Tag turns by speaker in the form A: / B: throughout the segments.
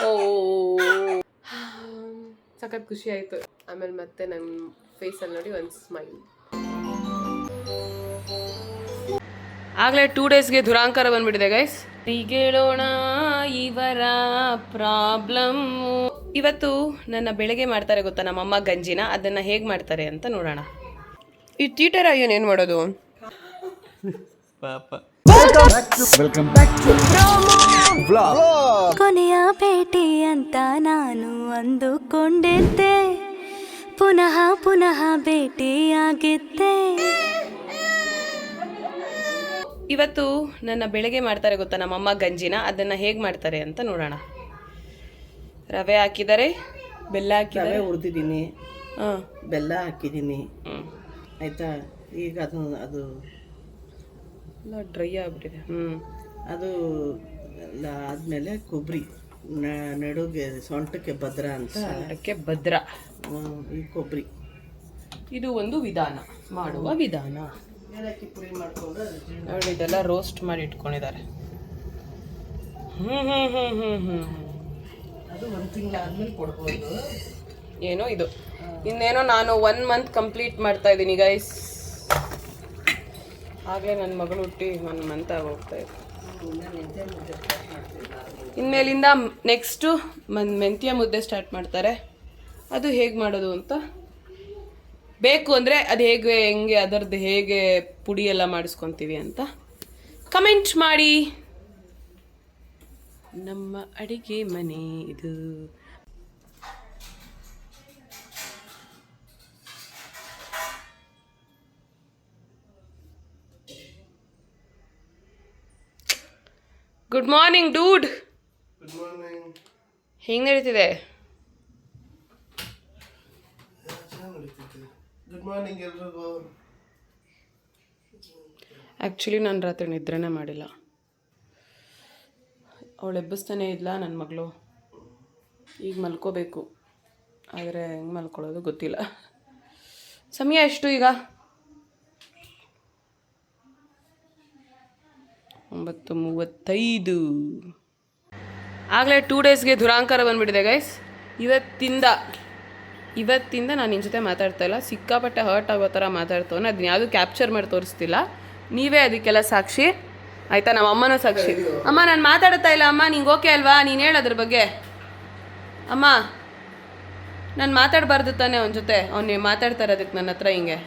A: ಓ ಸಖತ್ ಖುಷಿ ಆಯಿತು. ಆಮೇಲೆ ಮತ್ತೆ ನನ್ನ ಫೇಸಲ್ಲಿ ನೋಡಿ ಒಂದು ಸ್ಮೈಲ್. ಆಗಲೇ 2 ಡೇಸ್ಗೆ ದುರಾಂಕಾರ ಬಂದ್ಬಿಟ್ಟಿದೆ ಗೈಸ್. ಹೇಳೋಣ ಇವರ ಪ್ರಾಬ್ಲಮ್ಮು. ಇವತ್ತು ನನ್ನ ಬೆಳಗ್ಗೆ ಮಾಡ್ತಾರೆ ಗೊತ್ತಾ ನಮ್ಮಮ್ಮ ಗಂಜಿನ, ಅದನ್ನು ಹೇಗೆ ಮಾಡ್ತಾರೆ ಅಂತ ನೋಡೋಣ. ಈ ತೀಟರ ಏನು ಮಾಡೋದು ಪಾಪ.
B: ಕೊನೆಯ ಭೇಟಿ ಅಂತ ನಾನು ಅಂದುಕೊಂಡಿದ್ದೆ, ಪುನಃ ಪುನಃ ಭೇಟಿಯಾಗಿದ್ದೆ.
A: ಇವತ್ತು ನನ್ನ ಬೆಳಗ್ಗೆ ಮಾಡ್ತಾರೆ ಗೊತ್ತಾ ನಮ್ಮಮ್ಮ ಗಂಜಿನ, ಅದನ್ನು ಹೇಗೆ ಮಾಡ್ತಾರೆ ಅಂತ ನೋಡೋಣ. ರವೆ ಹಾಕಿದ್ದಾರೆ, ಬೆಲ್ಲ ಹಾಕಿದ್ದಾರೆ,
C: ಹುರಿದಿದ್ದೀನಿ,
A: ಹಾಂ
C: ಬೆಲ್ಲ ಹಾಕಿದ್ದೀನಿ ಆಯಿತಾ. ಈಗ ಅದು
A: ಎಲ್ಲ ಡ್ರೈ ಆಗಿಬಿಟ್ಟಿದೆ.
C: ಅದು ಆದಮೇಲೆ ಕೊಬ್ಬರಿ ನಡುಗೆ ಸೊಂಟಕ್ಕೆ ಭದ್ರ ಅಂತ,
A: ಸೊಂಟಕ್ಕೆ ಭದ್ರ
C: ಈ ಕೊಬ್ಬರಿ.
A: ಇದು ಒಂದು ವಿಧಾನ, ಮಾಡುವ ವಿಧಾನ.
C: ಏಲಕ್ಕಿ ಪುಡಿ ಮಾಡಿಕೊಂಡು
A: ನೋಡಿ ಇದೆಲ್ಲ ರೋಸ್ಟ್ ಮಾಡಿ ಇಟ್ಕೊಂಡಿದ್ದಾರೆ.
C: ಅದು 1 ತಿಂಗಳಾದ್ಮೇಲೆ ಕೊಡ್ಬೋದು.
A: ಏನೋ ಇದು ಇನ್ನೇನೋ ನಾನು 1 ಮಂತ್ ಕಂಪ್ಲೀಟ್ ಮಾಡ್ತಾ ಇದ್ದೀನಿ ಗೈಸ್. ಆಗಲೇ ನನ್ನ ಮಗಳು ಹುಟ್ಟಿ 1 ಮಂತ್ ಆಗೋಗ್ತಾ ಇದೆ. ಇನ್ಮೇಲಿಂದ ನೆಕ್ಸ್ಟು ಮೆಂತ್ಯ ಮುದ್ದೆ ಸ್ಟಾರ್ಟ್ ಮಾಡ್ತಾರೆ. ಅದು ಹೇಗೆ ಮಾಡೋದು ಅಂತ ಬೇಕು ಅಂದರೆ ಅದು ಹೆಂಗೆ ಅದರದ್ದು ಹೇಗೆ ಪುಡಿ ಎಲ್ಲ ಮಾಡಿಸ್ಕೊತೀವಿ ಅಂತ ಕಮೆಂಟ್ ಮಾಡಿ. ನಮ್ಮ ಅಡಿಗೆ ಮನೆ ಇದು. Good morning dude.
D: Good morning.
A: ಹೆಂಗೆ ನಡೀತಿದೆ?
D: ಗುಡ್ ಮಾರ್ನಿಂಗ್ ಎಲ್ರಿಗೂ.
A: ಆ್ಯಕ್ಚುಲಿ ನಾನು ರಾತ್ರಿ ನಿದ್ರೆನೇ ಮಾಡಿಲ್ಲ. ಅವಳು ಎಬ್ಬಿಸ್ತಾನೇ ಇಲ್ಲ ನನ್ನ ಮಗಳು. ಈಗ ಮಲ್ಕೋಬೇಕು, ಆದರೆ ಹೆಂಗೆ ಮಲ್ಕೊಳ್ಳೋದು ಗೊತ್ತಿಲ್ಲ. ಸಮಯ ಎಷ್ಟು ಈಗ? 9:35. ಆಗಲೇ 2 ಡೇಸ್ಗೆ ದುರಾಂಕಾರ ಬಂದ್ಬಿಟ್ಟಿದೆ ಗೈಸ್. ಇವತ್ತಿಂದ ನಾನು ನಿನ್ನ ಜೊತೆ ಮಾತಾಡ್ತಾ ಇಲ್ಲ. ಸಿಕ್ಕಾಪಟ್ಟೆ ಹರ್ಟ್ ಆಗೋ ಥರ ಮಾತಾಡ್ತವನು. ಅದನ್ನ ಯಾವುದೂ ಕ್ಯಾಪ್ಚರ್ ಮಾಡಿ ತೋರಿಸ್ತಿಲ್ಲ. ನೀವೇ ಅದಕ್ಕೆಲ್ಲ ಸಾಕ್ಷಿ ಆಯಿತಾ? ನಮ್ಮ ಅಮ್ಮನೂ ಸಾಕ್ಷಿ. ಅಮ್ಮ ನಾನು ಮಾತಾಡ್ತಾ ಇಲ್ಲ ಅಮ್ಮ, ನಿಂಗೆ ಓಕೆ ಅಲ್ವಾ? ನೀನು ಹೇಳೋದ್ರ ಬಗ್ಗೆ. ಅಮ್ಮ ನಾನು ಮಾತಾಡಬಾರ್ದು ತಾನೇ ಅವನ ಜೊತೆ? ಅವ್ನು ಮಾತಾಡ್ತಾ ಇರೋದಕ್ಕೆ ನನ್ನ ಹತ್ರ ಹಿಂಗೆ.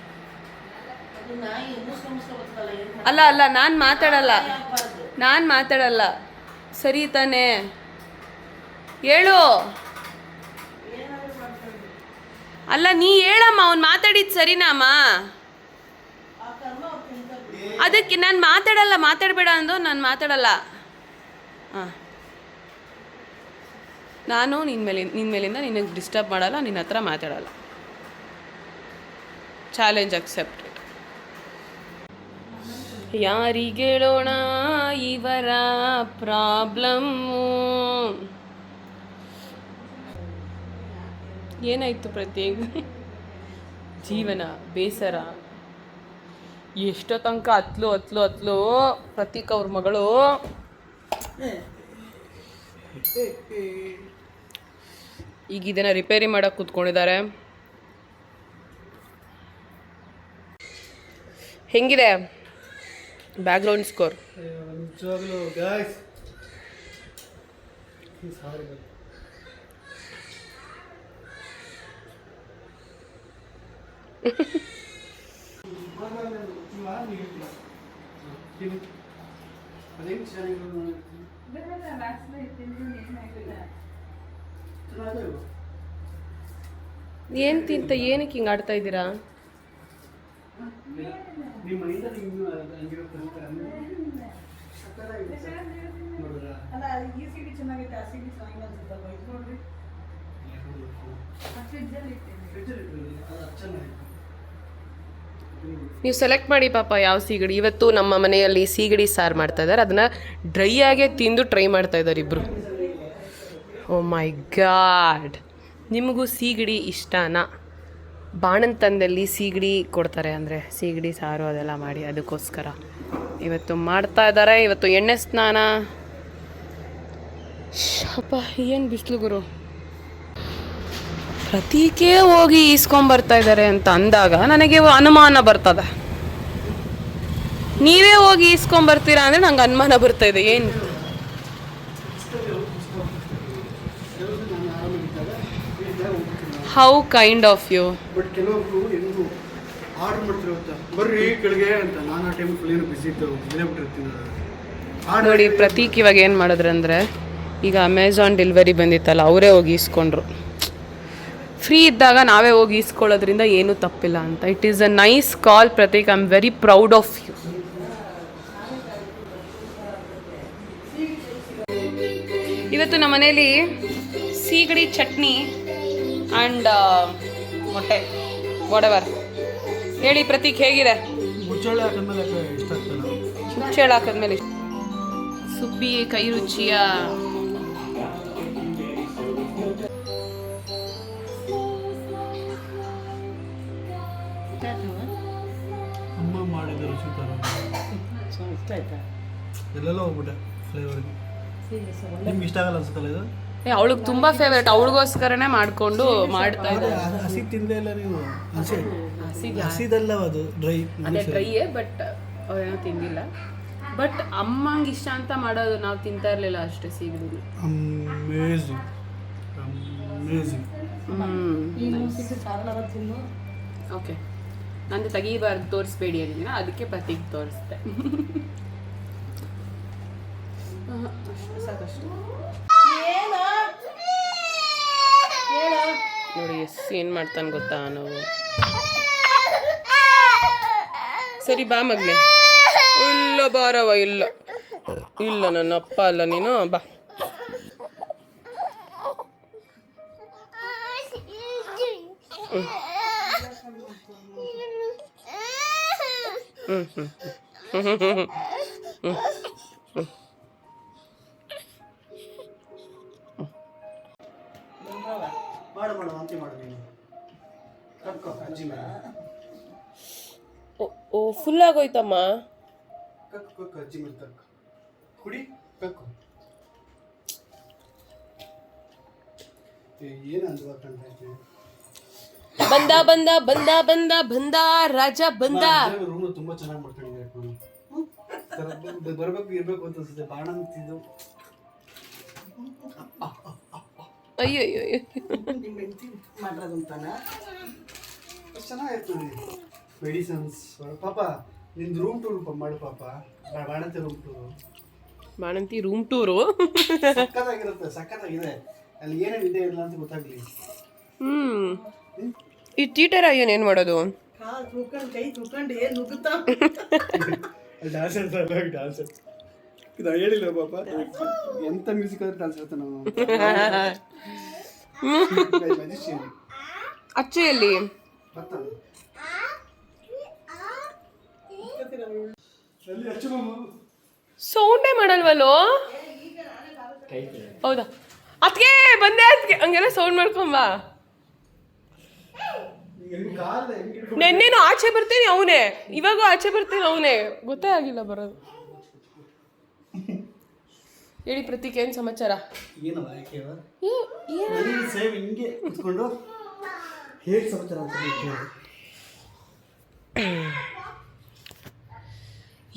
A: ಅಲ್ಲ ನಾನು ಮಾತಾಡಲ್ಲ ಸರಿ ತಾನೇ? ಹೇಳು. ಅಲ್ಲ ನೀ ಹೇಳಮ್ಮ, ಅವ್ನು ಮಾತಾಡಿದ್ದು ಸರಿನಾ ಅಮ್ಮ? ಅದಕ್ಕೆ ನಾನು ಮಾತಾಡಬೇಡ ಅಂದು ನಾನು ಮಾತಾಡಲ್ಲ. ಹಾಂ, ನಾನು ನಿನ್ನ ಮೇಲಿಂದ ನಿನಗೆ ಡಿಸ್ಟರ್ಬ್ ಮಾಡಲ್ಲ, ನಿನ್ನ ಹತ್ರ ಮಾತಾಡಲ್ಲ. Challenge accepted. ಯಾರಿಗೇಳೋಣ ಇವರ ಪ್ರಾಬ್ಲಮ್ಮು. ಏನಾಯಿತು ಪ್ರತ್ಯೇಕ? ಜೀವನ ಬೇಸರ. ಎಷ್ಟೋ ತನಕ ಹತ್ಲು ಪ್ರತೀಕ್ ಅವ್ರ ಮಗಳು ಈಗ ಇದನ್ನು ರಿಪೇರಿ ಮಾಡೋಕ್ಕೆ ಕೂತ್ಕೊಂಡಿದ್ದಾರೆ. ಹೆಂಗಿದೆ ಬ್ಯಾಕ್ಗ್ರೌಂಡ್ ಸ್ಕೋರ್?
D: ನಿಜವಾಗ್ಲೂ ಗಾಯ್ಸ್
A: ಏನು ತಿಂತ ಏನಕ್ಕೆ ಹಿಂಗೆ ಆಡ್ತಾ ಇದ್ದೀರಾ? ನೀವು ಸೆಲೆಕ್ಟ್ ಮಾಡಿ ಪಾಪ ಯಾವ ಸೀಗಡಿ. ಇವತ್ತು ನಮ್ಮ ಮನೆಯಲ್ಲಿ ಸೀಗಡಿ ಸಾರು ಮಾಡ್ತಾ ಇದ್ದಾರೆ. ಅದನ್ನು ಡ್ರೈ ಆಗೇ ತಿಂದು ಟ್ರೈ ಮಾಡ್ತಾ ಇದ್ದಾರೆ ಇಬ್ಬರು. ಓ ಮೈ ಗಾಡ್, ನಿಮಗೂ ಸೀಗಡಿ ಇಷ್ಟನಾ? ಬಾಣಂತನದಲ್ಲಿ ಸೀಗಡಿ ಕೊಡ್ತಾರೆ, ಅಂದರೆ ಸೀಗಡಿ ಸಾರು ಅದೆಲ್ಲ ಮಾಡಿ, ಅದಕ್ಕೋಸ್ಕರ ಇವತ್ತು ಮಾಡ್ತಾ ಇದ್ದಾರೆ. ಇವತ್ತು ಎಣ್ಣೆ ಸ್ನಾನ ಅಪ್ಪ ಏನು ಬಿಸಿಲು ಗುರು. ಪ್ರತೀಕೇ ಹೋಗಿ ಈಸ್ಕೊಂಬರ್ತಾ ಇದ್ದಾರೆ ಅಂತ ಅಂದಾಗ ನನಗೆ ಅನುಮಾನ ಬರ್ತದೆ. ನೀವೇ ಹೋಗಿ ಈಸ್ಕೊಂಬರ್ತೀರಾ ಅಂದರೆ ನಂಗೆ ಅನುಮಾನ ಬರ್ತಾ ಇದೆ. ಏನು how kind of you.
E: But ಕೆಲವೊಬ್ರು ಹೆಂಗು ಆರ್ಡರ್ ಮಾಡ್ತಿರೋ ಬರ್ರಿ ಕೆಳಗೆ ಅಂತ. ನಾನು ಆ ಟೈಮ್ ಫುಲ್ ಏನು ಬಿಸಿ ಇತ್ತು, ಬಿಟ್ಟಿರ್ತೀನಿ.
A: ನೋಡಿ ಪ್ರತೀಕ್ ಇವಾಗ ಏನು ಮಾಡಿದ್ರು ಅಂದರೆ, ಈಗ ಅಮೆಝಾನ್ ಡೆಲಿವರಿ ಬಂದಿತ್ತಲ್ಲ, ಅವರೇ ಹೋಗಿ ಈಸ್ಕೊಂಡ್ರು. ಫ್ರೀ ಇದ್ದಾಗ ನಾವೇ ಹೋಗಿ ಈಸ್ಕೊಳ್ಳೋದ್ರಿಂದ ಏನೂ ತಪ್ಪಿಲ್ಲ ಅಂತ. It is a nice call Prateek. I am very proud of you. ಇವತ್ತು ನಮ್ಮ ಮನೇಲಿ ಸೀಗಡಿ ಚಟ್ನಿ ಆ್ಯಂಡ್ ಮೊಟ್ಟೆ ವಾಡೆವರ್. ಹೇಳಿ ಪ್ರತೀಕ್ ಹೇಗಿದೆ?
E: ಮುಚ್ಚಳೆ ಹಾಕಿದ್ಮೇಲೆ ಇಷ್ಟ ಆಗ್ತದೆ.
A: ಮುಚ್ಚೇಳು ಹಾಕಿದ್ಮೇಲೆ ಸುಬ್ಬಿ ಕೈ ರುಚಿಯ
E: ಅಮ್ಮ ಮಾಡಿದ ರುಚಿ ಥರ
C: ಇಷ್ಟ ಆಯ್ತಾ?
E: ಎಲ್ಲೆಲ್ಲ ಹೋಗ್ಬಿಟ್ಟೆ ಫ್ಲೇವರ್ಗೆ. ನಿಮ್ಗೆ ಇಷ್ಟ ಆಗಲ್ಲ ಅನ್ಸುತ್ತಲ್ಲ ಇದು?
A: ಅವಳಿಗೆ ತುಂಬಾ ಫೇವ್ರೇಟ್. ಅವಳಿಗೋಸ್ಕರನೇ ಮಾಡ್ಕೊಂಡು ಮಾಡ್ತಾ ಇದ್ದೆ.
E: ಹಸಿ ತಿಂದೇ ಇಲ್ಲ ನೀವು? ಹಸಿದಲ್ಲ ಅದು, ಡ್ರೈ.
A: ಅದೇ ಡ್ರೈಯೇ, ಬಟ್ ಅವೇನೋ ತಿಂದಿಲ್ಲ. ಬಟ್ ಅಮ್ಮಂಗೆ ಇಷ್ಟ ಅಂತ ಮಾಡೋದು ನಾವು ತಿಂತಾ ಇರಲಿಲ್ಲ ಅಷ್ಟೇ ಸೀಗಡಿ.
E: Amazing amazing.
A: ಓಕೆ, ನಂದು ತೆಗೀಬಾರ್ದು ತೋರಿಸ್ಬೇಡಿ ಅಂದಿನ, ಅದಕ್ಕೆ ಪ್ರತೀಕ್ ತೋರಿಸ್ದೆ. ಸಾಕಷ್ಟು ನೋಡಿ ಎಷ್ಟು ಏನು ಮಾಡ್ತಾನೆ ಗೊತ್ತಾ ನಾವು. ಸರಿ ಬಾ ಮಗ್ನೆ. ಇಲ್ಲ ಬಾರವ. ಇಲ್ಲ ಇಲ್ಲ ನನ್ನ ಅಪ್ಪ ಅಲ್ಲ ನೀನು. ಬಾ.
E: ಮಾಡು ವಾಂತಿ ಮಾಡು ನೀನು. ಕಕ್ಕೋ ಅಜ್ಜಿ ಮೇಲೆ.
A: ಓ ಫುಲ್ ಆಗೋಯ್ತಮ್ಮ.
E: ಕಕ್ಕು ಅಜ್ಜಿ ಮೇಲೆ ಕಕ್ಕು. ಕುಡಿ ಕಕ್ಕು. ಏನು ಅಂದ್ವಾ ಕಂಡ್ರೆ
A: ಬಂದ ಬಂದ ಬಂದ ಬಂದ ಬಂದ ರಾಜ ಬಂದ.
E: ರೂಮ್ ತುಂಬಾ ಚೆನ್ನಾಗಿ ಮಾಡ್ಕೊಂಡಿದ್ದಾರೆ. ಬರ್ಬೇಕು ಇರ್ಬೇಕು ಅಂತ ಅನ್ಸುತ್ತೆ. ಬಾಣ ಅಂತಿದ್ದು.
A: ಅಯ್ಯೋ ಅಯ್ಯೋ
C: ನಿಮ್ಮ ಹೆಂಡತಿ ಮಾಡೋದು ಅಂತಾನ?
E: ಎಷ್ಟು ಚೆನ್ನಾಗಿರ್ತದೆ. ಮೆಡಿಸನ್ಸ್ ಪಾಪ. ನಿಂದು ರೂಮ್ ಟೂರ್ ಮಾಡು ಪಾಪ. ಬಾಣಂತಿ ರೂಮ್ ಟೂರು.
A: ಬಾಣಂತಿ ರೂಮ್ ಟೂರು
E: ಸಕ್ಕತ್ತಾಗಿರುತ್ತೆ. ಸಕ್ಕತ್ತಾಗಿದೆ. ಅಲ್ಲಿ ಏನೇನು ಇದೆ ಇಲ್ಲ ಅಂತ ಗೊತ್ತಾಗ್ಲಿ.
A: ಈ ಟೀಟರ್ ಏನೇನು ಮಾಡೋದು?
C: ಕಾಲು ತೂಕೊಂಡು ಕೈ ತೂಕೊಂಡು ಏನು ನುಗ್ಗುತ್ತಾ?
E: ಡ್ಯಾನ್ಸ್ ಅಂತ ಡ್ಯಾನ್ಸ್ ಇದು ಹೇಳಿಲ್ಲ ಪಾಪ. ಎಂತ ಮ್ಯೂಸಿಕ್ ಆದ್ರೆ ಡ್ಯಾನ್ಸ್ ಇರುತ್ತೆ ನಾವು.
A: ಅಚ್ಚೆಯಲ್ಲಿ ಸೌಂಡೇ ಮಾಡಲ್ವಲ್ಲೋ? ಹೌದಾ? ಅದಕ್ಕೆ ಬಂದೆ. ಅದಕ್ಕೆ ಹಂಗೆಲ್ಲ ಸೌಂಡ್ ಮಾಡ್ಕೊಂಬಾ. ನೆನ್ನೇನು ಆಚೆ ಬರ್ತೀನಿ ಅವನೇ, ಇವಾಗೂ ಆಚೆ ಬರ್ತೀನಿ ಅವನೇ. ಗೊತ್ತೇ ಆಗಿಲ್ಲ ಬರೋದು. ಹೇಳಿ ಪ್ರತೀಕ್, ಏನು ಸಮಾಚಾರ?
E: ಏನು ಸೇಮ್ ಹಿಂಗೆ ಕುತ್ಕೊಂಡು ಹೇಗೆ ಸಮಾಚಾರ ಅಂತ ಕೇಳಿ.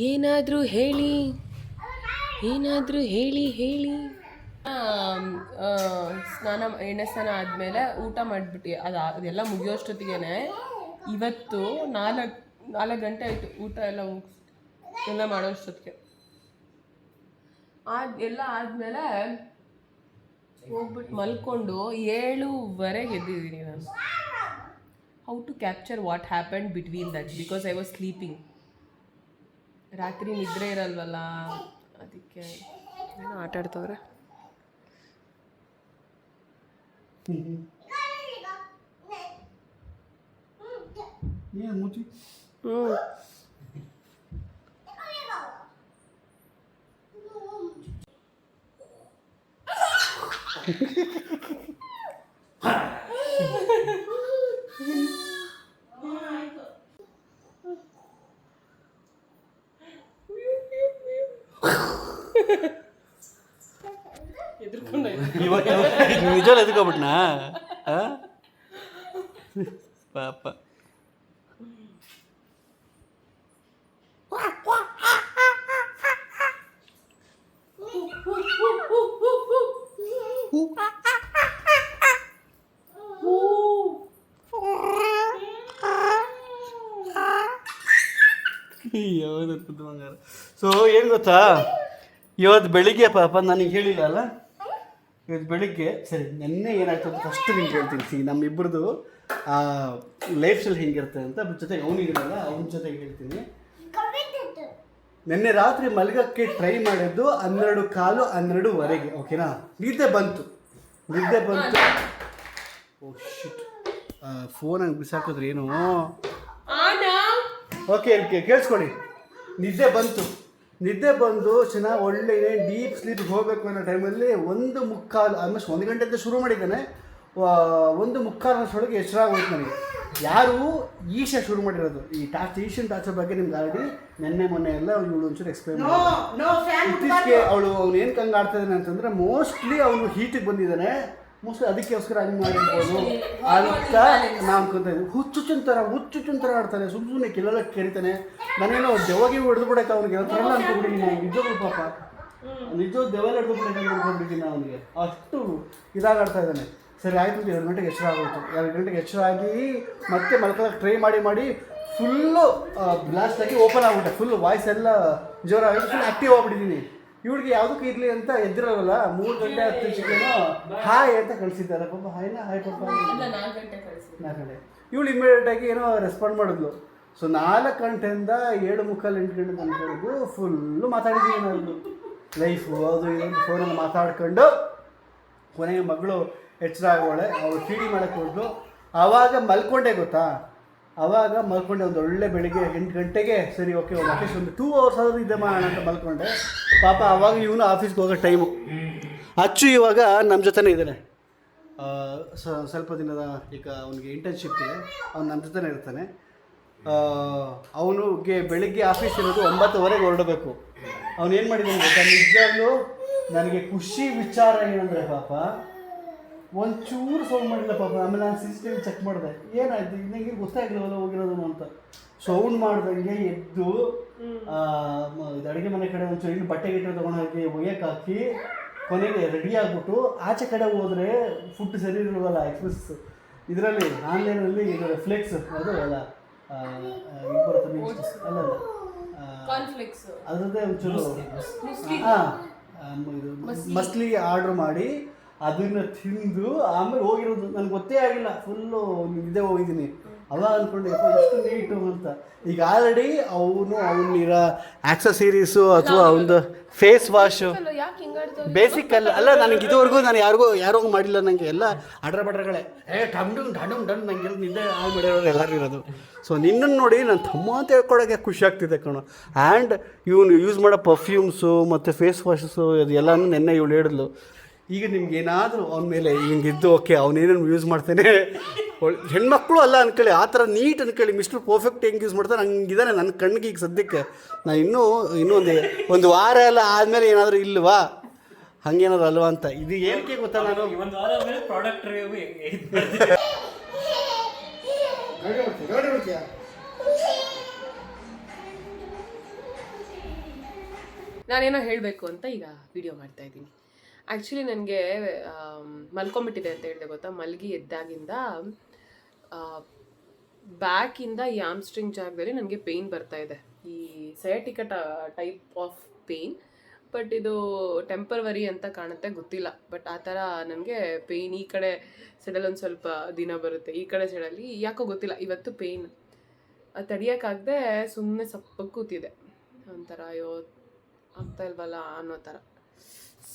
A: ಏನಾದರೂ ಹೇಳಿ, ಏನಾದರೂ ಹೇಳಿ ಹೇಳಿ. ಸ್ನಾನ ಎಣ್ಣೆ ಸ್ನಾನ ಆದಮೇಲೆ ಊಟ ಮಾಡಿಬಿಟ್ಟು ಅದೆಲ್ಲ ಮುಗಿಯೋಷ್ಟೊತ್ತಿಗೆ ಇವತ್ತು 4 ಗಂಟೆ ಆಯಿತು ಊಟ ಎಲ್ಲ ಎಲ್ಲ ಮಾಡೋಷ್ಟೊತ್ತಿಗೆ. ಎಲ್ಲ ಆದಮೇಲೆ ಹೋಗ್ಬಿಟ್ಟು ಮಲ್ಕೊಂಡು 7:15 ಎದ್ದಿದ್ದೀನಿ ನಾನು. How to capture what happened between that, because I was sleeping. ರಾತ್ರಿ ನಿದ್ರೆ ಇರಲ್ವಲ್ಲ, ಅದಕ್ಕೆ ಏನೋ ಆಟ ಆಡ್ತವ್ರೆ.
E: ನಿಜವಲ್ಲ ಎದ್ಕೋಬಿಟ್ನಾ ಪಾಪ. ಸೊ ಏನು ಗೊತ್ತಾ, ಇವತ್ತು ಬೆಳಿಗ್ಗೆ ಪಾಪ ನನಗೆ ಹೇಳಿಲ್ಲ ಅಲ್ಲ, ಇವತ್ತು ಬೆಳಿಗ್ಗೆ ಸರಿ ನೆನ್ನೆ ಏನಾಯ್ತು ಅಂತ ಫಸ್ಟ್ ನಿಮ್ಗೆ ಹೇಳ್ತೀನಿ. ಸಿ ನಮ್ಮಿಬ್ಬರದು ಲೈಫ್ ಸ್ಟೈಲ್ ಹೆಂಗಿರುತ್ತೆ ಅಂತ ಜೊತೆಗೆ ಅವನಿಗಿರಲ್ಲ ಅವನ ಜೊತೆಗೆ ಹೇಳ್ತೀನಿ. ನಿನ್ನೆ ರಾತ್ರಿ ಮಲಗಕ್ಕೆ ಟ್ರೈ ಮಾಡಿದ್ದು 12:15 12:30, ಓಕೆನಾ. ನಿದ್ದೆ ಬಂತು. ಓ ಶಿಟ್, ಫೋನ್ ಹಂಗೆ ಬಿಸಾಕಿದ್ರೆ ಏನು. ಓಕೆ ಕೇಳಿಸ್ಕೊಳ್ಳಿ. ನಿದ್ದೆ ಬಂದು ಚೆನ್ನಾಗಿ ಒಳ್ಳೆ ಡೀಪ್ ಸ್ಲೀಪ್ ಹೋಗಬೇಕು ಅನ್ನೋ ಟೈಮಲ್ಲಿ 1:15 ಆಲ್ಮೋಸ್ಟ್ 1 ಗಂಟೆಯಿಂದ ಶುರು ಮಾಡಿದ್ದಾನೆ. 1:15 ವರ್ಷದೊಳಗೆ ಎಚ್ಚರಾಗೋಯ್ತು ನನಗೆ. ಯಾರು ಈಶಾ ಶುರು ಮಾಡಿರೋದು ಈ ಈಶನ್ ಟಾರ್ಚರ್ ಬಗ್ಗೆ ನಿಮ್ಗೆ ಆಲ್ರೆಡಿ ಮೊನ್ನೆ ಎಲ್ಲ ಇವಳು ಒಂಚೂರು ಎಕ್ಸ್ಪ್ಲೈನ್ ಮಾಡಿ. ಇತ್ತೀಚೆಗೆ ಅವನು ಏನು ಕಂಗೆ ಆಡ್ತಾ ಇದ್ದಾನೆ ಅಂತಂದರೆ ಮೋಸ್ಟ್ಲಿ ಅವನು ಹೀಟಿಗೆ ಬಂದಿದ್ದಾನೆ. ಮೋಸ್ಟ್ಲಿ ಅದಕ್ಕೋಸ್ಕರ ಹಂಗೆ ಮಾಡಿರ್ಬೋದು ಅಂತ ನಾವು ಅನ್ಕೊತಾ ಇದ್ವಿ. ಹುಚ್ಚುಚ್ಚುಂತರ ಆಡ್ತಾನೆ, ಸುಮ್ಮನೆ ಕೆಲವೆಲ್ಲ ಕೆರಿತಾನೆ. ನಾನೇನೋ ದೆವ್ವಾಗಿ ಹಿಡಿದು ಬಿಡಕ್ಕೆ ಅವ್ನಿಗೆ ಅವತ್ತೆಲ್ಲ ಅನ್ಕೊಂಡ್ಬಿಟ್ಟಿದ್ದೀನಿ. ನಿಜವಾಗ್ಲೂ ಪಾಪ ದೆವ್ವೆಲ್ಲ ಹಿಡಿದು ಬಿಡಕ್ಕೆ ಅನ್ಕೊಂಡ್ಬಿಟ್ಟಿದ್ದೀನಿ ಅವನಿಗೆ. ಅಷ್ಟು ಇದಾಗಾಡ್ತಾ ಇದ್ದಾನೆ. ಸರಿ ಆಯಿತು, 2 ಗಂಟೆಗೆ ಎಚ್ಚರ ಆಗೋಯ್ತು. 2 ಗಂಟೆಗೆ ಎಚ್ಚರ ಆಗಿ ಮತ್ತೆ ಮಲ್ಕೊಳ್ಳೋಕೆ ಟ್ರೈ ಮಾಡಿ ಫುಲ್ಲು ಬ್ಲಾಸ್ಟಾಗಿ ಓಪನ್ ಆಗ್ಬಿಟ್ಟೆ. ಫುಲ್ ವಾಯ್ಸ್ ಎಲ್ಲ ಜೋರಾಗಿ ಫುಲ್ ಆ್ಯಕ್ಟಿವ್ ಆಗಿಬಿಟ್ಟಿದ್ದೀನಿ. ಇವ್ಳಿಗೆ ಯಾವುದಕ್ಕೂ ಇರಲಿ ಅಂತ ಎದ್ದಿರೋಲ್ಲ. 3 ಗಂಟೆ 10 ನಿಮಿಷಕ್ಕೇನೋ ಹಾಯ್ ಅಂತ ಕಳಿಸಿದ್ದಾರೆ. ಪಾಪ ಹಾಯ್ ಪಾಪ 4 ಗಂಟೆ. ಇವಳು ಇಮಿಡಿಯೇಟಾಗಿ ಏನೋ ರೆಸ್ಪಾಂಡ್ ಮಾಡಿದ್ಲು. ಸೊ 4 ಗಂಟೆಯಿಂದ 7:45 8 ಗಂಟೆ ತನಕ ಫುಲ್ಲು ಮಾತಾಡಿದ್ದೀನಿ ನಾನು. ಲೈಫು ಅದು ಇದು ಫೋನಲ್ಲಿ ಮಾತಾಡ್ಕೊಂಡು ಕೊನೆಗೆ ಮಗಳು ಎಚ್ಚರ ಆಗೋಳೆ. ಅವಳು ಫೀಡಿ ಮಾಡೋಕ್ಕೆ ಹೋದ್ಲು. ಆವಾಗ ಮಲ್ಕೊಂಡೆ ಗೊತ್ತಾ, ಒಂದು ಒಳ್ಳೆ ಬೆಳಿಗ್ಗೆ 8 ಗಂಟೆಗೆ ಸರಿ ಓಕೆ ಅಟ್ಲೀಸ್ಟ್ ಒಂದು 2 ಅವರ್ಸ್ ಆದರೂ ಇದೆ ಮಾಡೋಣ ಅಂತ ಮಲ್ಕೊಂಡೆ. ಪಾಪ ಆವಾಗ ಇವನು ಆಫೀಸ್ಗೆ ಹೋಗೋ ಟೈಮು. ಅಚ್ಚು ಇವಾಗ ನಮ್ಮ ಜೊತೆನೇ ಇದ್ದಾನೆ. ಸ್ವಲ್ಪ ದಿನದ ಈಗ ಅವನಿಗೆ ಇಂಟರ್ನ್ಶಿಪ್ ಇದೆ, ಅವ್ನು ನಮ್ಮ ಜೊತೆನೇ ಇರ್ತಾನೆ. ಅವನಿಗೆ ಬೆಳಿಗ್ಗೆ ಆಫೀಸ್ ಇರೋದು 9:00 ಹೊರಡಬೇಕು. ಅವನು ಏನು ಮಾಡಿದ್ದಾನೆ ಗೊತ್ತಾ, ನಿಜವಾಗ್ಲೂ ನನಗೆ ಖುಷಿ ವಿಚಾರ ಏನಂದರೆ ಪಾಪ ಒಂಚೂರು ಸೌಂಡ್ ಮಾಡಿಲ್ಲ ಪಾಪ. ಆಮೇಲೆ ನಾನು CCTV ಚೆಕ್ ಮಾಡಿದೆ, ಏನಾಯ್ತು ನನಗೆ ಗೊತ್ತಾಗಿಲ್ಲವಲ್ಲ ಹೋಗಿರೋದು ಅಂತ. ಸೌಂಡ್ ಮಾಡ್ದಂಗೆ ಎದ್ದು ಇದು ಅಡುಗೆ ಮನೆ ಕಡೆ ಒಂಚೂರು ಇನ್ನು ಬಟ್ಟೆ ಗಿಟ್ಟೆ ತೊಗೊಂಡೋಗಿ ಒಯ್ಯಕ್ಕೆ ಹಾಕಿ ಕೊನೆಗೆ ರೆಡಿ ಆಗಿಬಿಟ್ಟು ಆಚೆ ಕಡೆ ಹೋದರೆ ಫುಡ್ ಸರಿ ಇರಲ್ವಲ್ಲ. ಎಕ್ಸ್ಪ್ರೆಸ್ ಇದರಲ್ಲಿ ಆನ್ಲೈನಲ್ಲಿ ಇದು ಫ್ಲೆಕ್ಸ್ ಅದು ಅಲ್ಲ ಇದು ಬರುತ್ತೆ ಅಲ್ಲ ಅದರದ್ದೇ ಒಂಚೂರು ಇದು ಮಸ್ಲಿ ಆರ್ಡ್ರ್ ಮಾಡಿ ಅದನ್ನು ತಿಂದು ಆಮೇಲೆ ಹೋಗಿರೋದು. ನನಗೆ ಗೊತ್ತೇ ಆಗಿಲ್ಲ, ಫುಲ್ಲು ನಿದ್ದೆ ಹೋಗಿದ್ದೀನಿ. ಅವಾಗ ಅಂದ್ಕೊಂಡೆ ಎಷ್ಟು ನೀಟು ಅಂತ. ಈಗ ಆಲ್ರೆಡಿ ಅವನಿರೋ ಆಕ್ಸಸರೀಸು ಅಥವಾ ಒಂದು ಫೇಸ್ ವಾಶು ಬೇಸಿಕ್ ಅಲ್ಲ ನನಗೆ ಇದುವರೆಗೂ ನಾನು ಯಾರಿಗೂ ಮಾಡಿಲ್ಲ. ನನಗೆ ಎಲ್ಲ ಅಡ್ರ ಡಮ್ ನನಗೆಲ್ಲ ನಿದ್ದೆ ಹಾಳು ಮಾಡಿರೋರು ಎಲ್ಲರೂ ಇರೋದು. ಸೊ ನಿನ್ನನ್ನು ನೋಡಿ ನಾನು ತಮ್ಮ ಅಂತ ಹೇಳ್ಕೊಳಕ್ಕೆ ಖುಷಿ ಆಗ್ತಿದೆ ಕಣೋ. ಆ್ಯಂಡ್ ಇವನು ಯೂಸ್ ಮಾಡೋ ಪರ್ಫ್ಯೂಮ್ಸು ಮತ್ತು ಫೇಸ್ ವಾಶಸ್ಸು ಅದು ಎಲ್ಲನೂ ನೆನ್ನೆ ಇವಳು ಹೇಳಿದ್ಲು. ಈಗ ನಿಮ್ಗೆ ಏನಾದರೂ ಅವನ ಮೇಲೆ ಹಿಂಗಿದ್ದು ಓಕೆ ಅವನೇನೇನು ಯೂಸ್ ಮಾಡ್ತಾನೆ, ಹೆಣ್ಮಕ್ಳು ಅಲ್ಲ ಅಂದ್ಕೊಳ್ಳಿ, ಆ ಥರ ನೀಟ್ ಅಂದ್ಕೊಳ್ಳಿ, ಮಿಸ್ಟರ್ ಪರ್ಫೆಕ್ಟ್ ಹೆಂಗೆ ಯೂಸ್ ಮಾಡ್ತಾನೆ ಹಂಗಿದ್ದಾನೆ ನನ್ನ ಕಣ್ಣಿಗೆ ಈಗ ಸದ್ಯಕ್ಕೆ. ನಾನು ಇನ್ನೂ ಒಂದು ವಾರ ಎಲ್ಲ ಆದಮೇಲೆ ಏನಾದರೂ ಇಲ್ವಾ ಹಂಗೇನಾದ್ರು ಅಲ್ವಾ ಅಂತ. ಇದು ಏನಕ್ಕೆ ಗೊತ್ತಾ, ನಾನು
F: ಒಂದು ವಾರ ಆದಮೇಲೆ ಪ್ರಾಡಕ್ಟ್ ರಿವ್ಯೂ
A: ನಾನೇನೋ ಹೇಳಬೇಕು ಅಂತ ಈಗ ವಿಡಿಯೋ ಮಾಡ್ತಾ ಇದ್ದೀನಿ. ಆ್ಯಕ್ಚುಲಿ ನನಗೆ ಮಲ್ಕೊಂಬಿಟ್ಟಿದೆ ಅಂತ ಹೇಳಿದೆ ಗೊತ್ತಾ. ಮಲಗಿ ಎದ್ದಾಗಿಂದ ಬ್ಯಾಕಿಂದ ಈ ಆಮ್ಸ್ಟ್ರಿಂಗ್ ಜಾಗದಲ್ಲಿ ನನಗೆ ಪೇಯ್ನ್ ಬರ್ತಾಯಿದೆ. ಈ sciatica type of pain, but ಇದು ಟೆಂಪರವರಿ ಅಂತ ಕಾಣುತ್ತೆ, ಗೊತ್ತಿಲ್ಲ. ಬಟ್ ಆ ಥರ ನನಗೆ ಪೇಯ್ನ್ ಈ ಕಡೆ ಸೈಡಲ್ಲಿ ಒಂದು ಸ್ವಲ್ಪ ದಿನ ಬರುತ್ತೆ, ಈ ಕಡೆ ಸೈಡಲ್ಲಿ ಯಾಕೋ ಗೊತ್ತಿಲ್ಲ. ಇವತ್ತು ಪೇಯ್ನ್ ತಡಿಯೋಕ್ಕಾಗದೆ ಸುಮ್ಮನೆ ಸಪ್ಪಗೆ ಕೂತಿದೆ, ಒಂಥರ ಅಯ್ಯೋ ಆಗ್ತಾ ಇಲ್ವಲ್ಲ ಅನ್ನೋ ಥರ.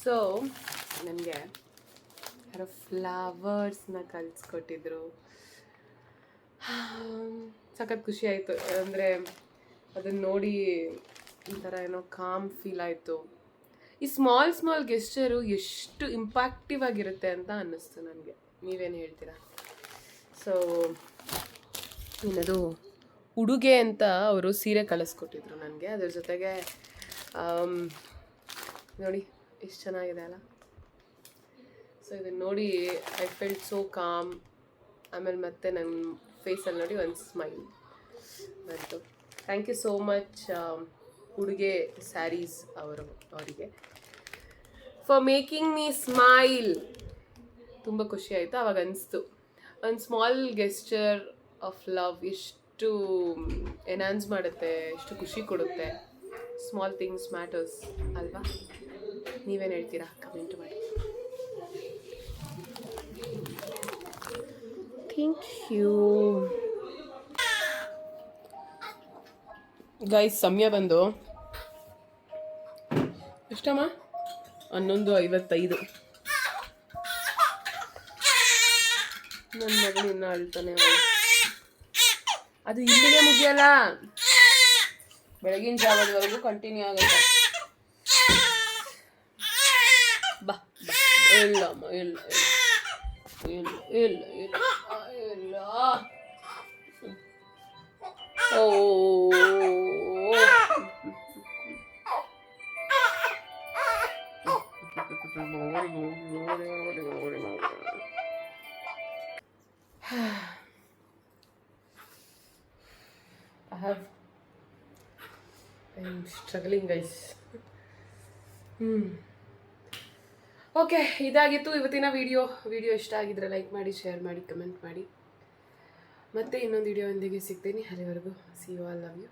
A: ಸೊ ನನಗೆ ಯಾರೋ ಫ್ಲವರ್ಸ್ನ ಕಲಿಸ್ಕೊಟ್ಟಿದ್ರು, ಸಖತ್ ಖುಷಿ ಆಯಿತು. ಅಂದರೆ ಅದನ್ನು ನೋಡಿ ಒಂಥರ ಏನೋ ಕಾಮ್ ಫೀಲ್ ಆಯಿತು. ಈ ಸ್ಮಾಲ್ ಗೆಸ್ಚರು ಎಷ್ಟು ಇಂಪ್ಯಾಕ್ಟಿವ್ ಆಗಿರುತ್ತೆ ಅಂತ ಅನ್ನಿಸ್ತು ನನಗೆ. ನೀವೇನು ಹೇಳ್ತೀರಾ? ಸೊ ಇನ್ನದು ಉಡುಗೆ ಅಂತ ಅವರು ಸೀರೆ ಕಳಿಸ್ಕೊಟ್ಟಿದ್ರು ನನಗೆ. ಅದ್ರ ಜೊತೆಗೆ ನೋಡಿ ಎಷ್ಟು ಚೆನ್ನಾಗಿದೆ ಅಲ್ಲ. ಸೊ ಇದನ್ನು ನೋಡಿ ಐ ಫೆಲ್ಟ್ ಸೋ ಕಾಮ್. ಆಮೇಲೆ ಮತ್ತೆ ನನ್ನ ಫೇಸಲ್ಲಿ ನೋಡಿ ಒಂದು ಸ್ಮೈಲ್ ಬಂತು. ಥ್ಯಾಂಕ್ ಯು ಸೋ ಮಚ್ ಉಡುಗೆ ಸ್ಯಾರೀಸ್ ಅವರಿಗೆ ಫಾರ್ ಮೇಕಿಂಗ್ ಮೀ ಸ್ಮೈಲ್. ತುಂಬ ಖುಷಿ ಆಯಿತು. ಅವಾಗ ಅನಿಸ್ತು ಒಂದು ಸ್ಮಾಲ್ ಗೆಸ್ಚರ್ ಆಫ್ ಲವ್ ಎಷ್ಟು ಎನ್ಹಾನ್ಸ್ ಮಾಡುತ್ತೆ, ಎಷ್ಟು ಖುಷಿ ಕೊಡುತ್ತೆ. ಸ್ಮಾಲ್ ಥಿಂಗ್ಸ್ ಮ್ಯಾಟರ್ಸ್ ಅಲ್ವಾ? ನೀವೇನು ಹೇಳ್ತೀರಾ? ಕಮೆಂಟ್ ಮಾಡಿ. Thank you guys. ಸಮಯ ಬಂದು ಎಷ್ಟಮ್ಮ? 11:55. ನನ್ನ ಮಗಳು ಇನ್ನೂ ಅಳ್ತಾನೆ. ಅದು ಇಲ್ಲಿಗೆ ಮುಗಿಯಲ್ಲ, ಬೆಳಗಿನ ಜಾವದವರೆಗೂ ಕಂಟಿನ್ಯೂ ಆಗುತ್ತೆ. ಬಾ ಬಾ. ಇಲ್ಲಮ್ಮ, ಇಲ್ಲ ಇಲ್ಲ ಇಲ್ಲ ಇಲ್ಲ ಇಲ್ಲ. ಓ I'm struggling guys. ಓಕೆ, ಇದಾಗಿತ್ತು ಇವತ್ತಿನ ವಿಡಿಯೋ ಇಷ್ಟ ಆಗಿದ್ರೆ ಲೈಕ್ ಮಾಡಿ, ಶೇರ್ ಮಾಡಿ, ಕಮೆಂಟ್ ಮಾಡಿ. ಮತ್ತೆ ಇನ್ನೊಂದು ವಿಡಿಯೋ ಒಂದಿಗೆ ಸಿಗ್ತೀನಿ. ಅಲ್ಲಿವರೆಗೂ see you all, love you.